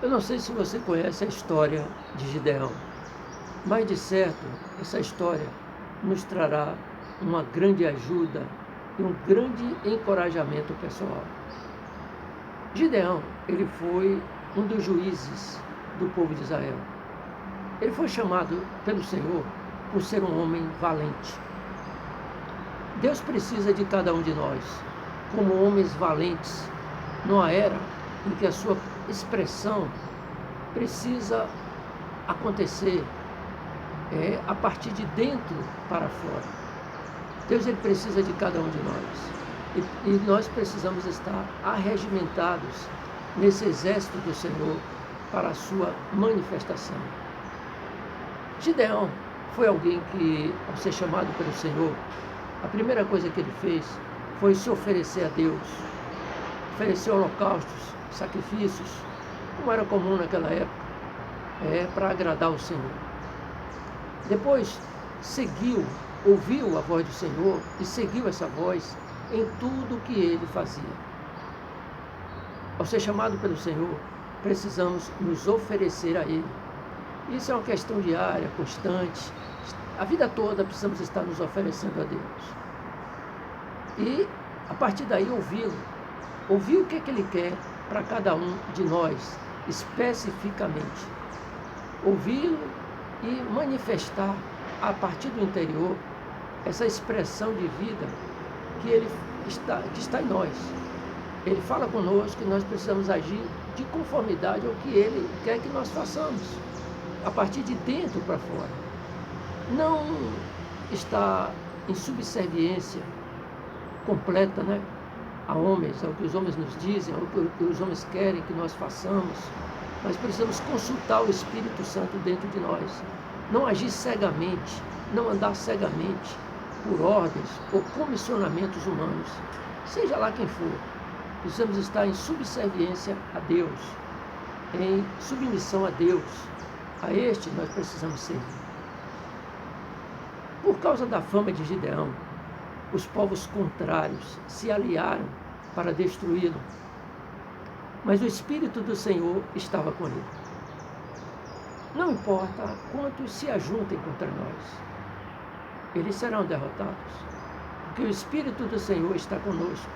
Eu não sei se você conhece a história de Gideão, mas de certo essa história nos trará uma grande ajuda e um grande encorajamento pessoal. Gideão, ele foi um dos juízes do povo de Israel. Ele foi chamado pelo Senhor por ser um homem valente. Deus precisa de cada um de nós como homens valentes numa era em que a sua expressão precisa acontecer a partir de dentro para fora. Deus, ele precisa de cada um de nós. E nós precisamos estar arregimentados nesse exército do Senhor para a sua manifestação. Gideão foi alguém que, ao ser chamado pelo Senhor, a primeira coisa que ele fez foi se oferecer a Deus, oferecer holocaustos, sacrifícios, como era comum naquela época, para agradar o Senhor. Depois ouviu a voz do Senhor e seguiu essa voz em tudo que ele fazia. Ao ser chamado pelo Senhor, precisamos nos oferecer a Ele. Isso é uma questão diária, constante. A vida toda precisamos estar nos oferecendo a Deus. E, a partir daí, ouvi o que Ele quer para cada um de nós, especificamente. Ouvi-lo e manifestar, a partir do interior, essa expressão de vida que está em nós. Ele fala conosco que nós precisamos agir de conformidade ao que Ele quer que nós façamos, a partir de dentro para fora. Não está em subserviência completa, a homens, ao que os homens nos dizem, ao que os homens querem que nós façamos, mas precisamos consultar o Espírito Santo dentro de nós. Não agir cegamente, não andar cegamente por ordens ou comissionamentos humanos, seja lá quem for. Precisamos estar em subserviência a Deus, em submissão a Deus. A este nós precisamos servir. Por causa da fama de Gideão, os povos contrários se aliaram para destruí-lo, mas o Espírito do Senhor estava com ele. Não importa quantos se ajuntem contra nós, eles serão derrotados, porque o Espírito do Senhor está conosco,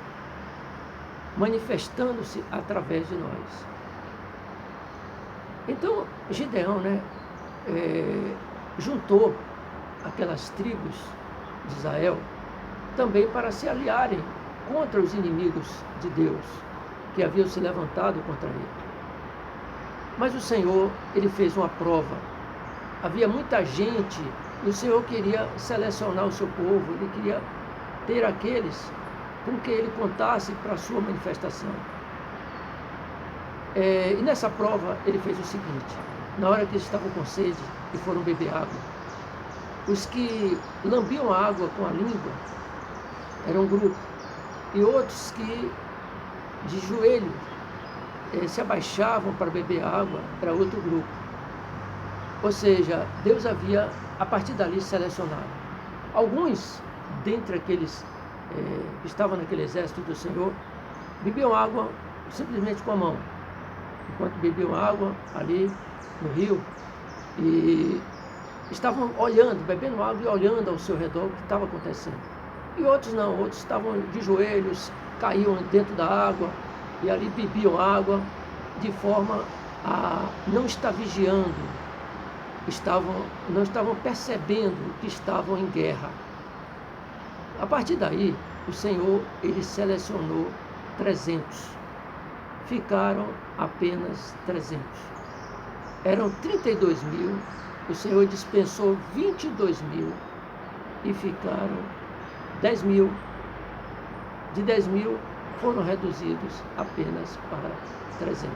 manifestando-se através de nós. Então, Gideão, juntou aquelas tribos de Israel também para se aliarem contra os inimigos de Deus, que haviam se levantado contra ele. Mas o Senhor, ele fez uma prova. Havia muita gente e o Senhor queria selecionar o seu povo, ele queria ter aqueles com que ele contasse para a sua manifestação. E nessa prova ele fez o seguinte: na hora que eles estavam com sede e foram beber água, os que lambiam a água com a língua eram um grupo, e outros que de joelho se abaixavam para beber água era outro grupo. Ou seja, Deus havia, a partir dali, selecionado. Alguns, dentre aqueles que estavam naquele exército do Senhor, bebiam água simplesmente com a mão, enquanto bebiam água ali no rio, e estavam olhando, bebendo água e olhando ao seu redor o que estava acontecendo. E outros não, outros estavam de joelhos, caíam dentro da água e ali bebiam água de forma a não estar vigiando, não estavam percebendo que estavam em guerra. A partir daí, o Senhor, ele selecionou 300. Ficaram apenas 300. Eram 32 mil, o Senhor dispensou 22 mil e ficaram 10 mil. De 10 mil foram reduzidos apenas para 300.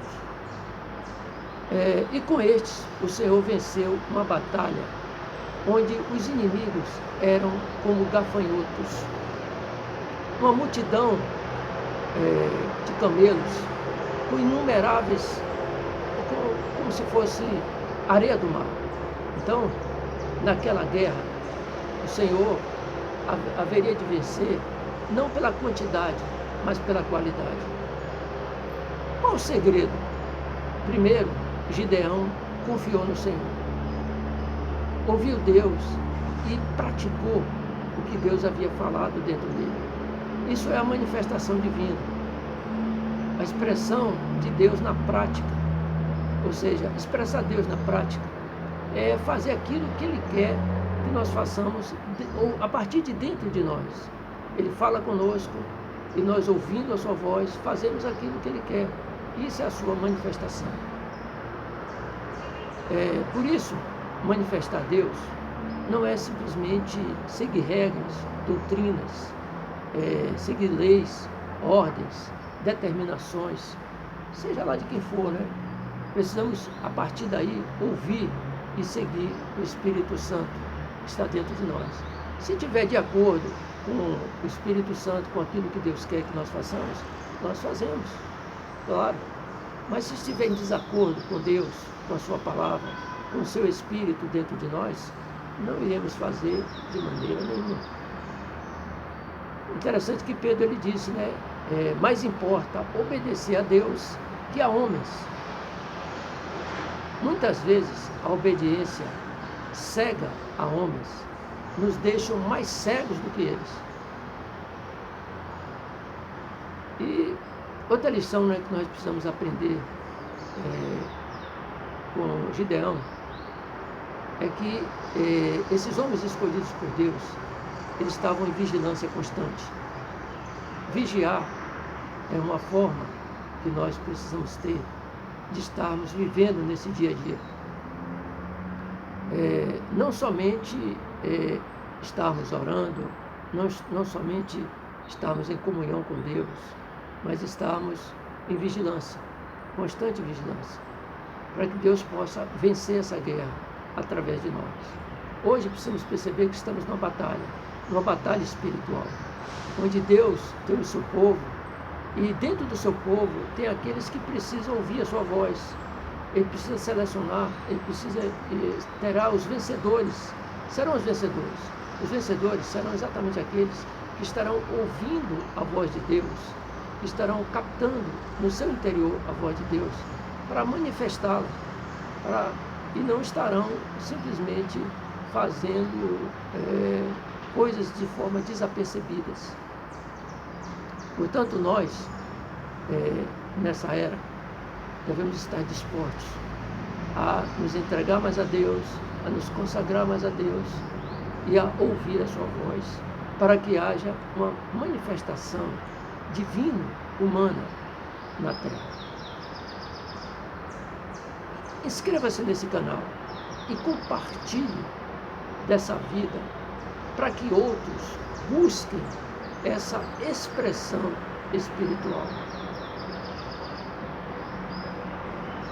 E com estes, o Senhor venceu uma batalha onde os inimigos eram como gafanhotos. Uma multidão de camelos, com inumeráveis, como se fosse areia do mar. Então, naquela guerra, o Senhor haveria de vencer, não pela quantidade, mas pela qualidade. Qual o segredo Primeiro, Gideão confiou no Senhor, ouviu Deus e praticou o que Deus havia falado dentro dele. Isso é a manifestação divina, a expressão de Deus na prática. Ou seja, expressar Deus na prática é fazer aquilo que Ele quer que nós façamos a partir de dentro de nós. Ele fala conosco e nós, ouvindo a sua voz, fazemos aquilo que Ele quer. Isso é a sua manifestação. Por isso, manifestar Deus não é simplesmente seguir regras, doutrinas, seguir leis, ordens, determinações, seja lá de quem for, né? Precisamos, a partir daí, ouvir e seguir o Espírito Santo que está dentro de nós. Se estiver de acordo com o Espírito Santo, com aquilo que Deus quer que nós façamos, nós fazemos, claro. Mas se estiver em desacordo com Deus, com a sua palavra, com o seu Espírito dentro de nós, não iremos fazer de maneira nenhuma. Interessante que Pedro ele disse, né? Mais importa obedecer a Deus que a homens. Muitas vezes a obediência cega a homens nos deixam mais cegos do que eles. E outra lição, né, que nós precisamos aprender com Gideão é que esses homens escolhidos por Deus, eles estavam em vigilância constante. Vigiar é uma forma que nós precisamos ter de estarmos vivendo nesse dia a dia. Não somente estarmos orando, não somente estarmos em comunhão com Deus, mas estarmos em vigilância, constante vigilância, para que Deus possa vencer essa guerra através de nós. Hoje precisamos perceber que estamos numa batalha espiritual, onde Deus tem o seu povo, e dentro do seu povo tem aqueles que precisam ouvir a sua voz. Ele precisa selecionar, terá os vencedores. Serão os vencedores. Os vencedores serão exatamente aqueles que estarão ouvindo a voz de Deus, que estarão captando no seu interior a voz de Deus, para manifestá-la, e não estarão simplesmente fazendo coisas de forma desapercebidas. Portanto, nós, nessa era, devemos estar dispostos a nos entregar mais a Deus, a nos consagrar mais a Deus e a ouvir a sua voz, para que haja uma manifestação divina, humana, na Terra. Inscreva-se nesse canal e compartilhe dessa vida para que outros busquem essa expressão espiritual.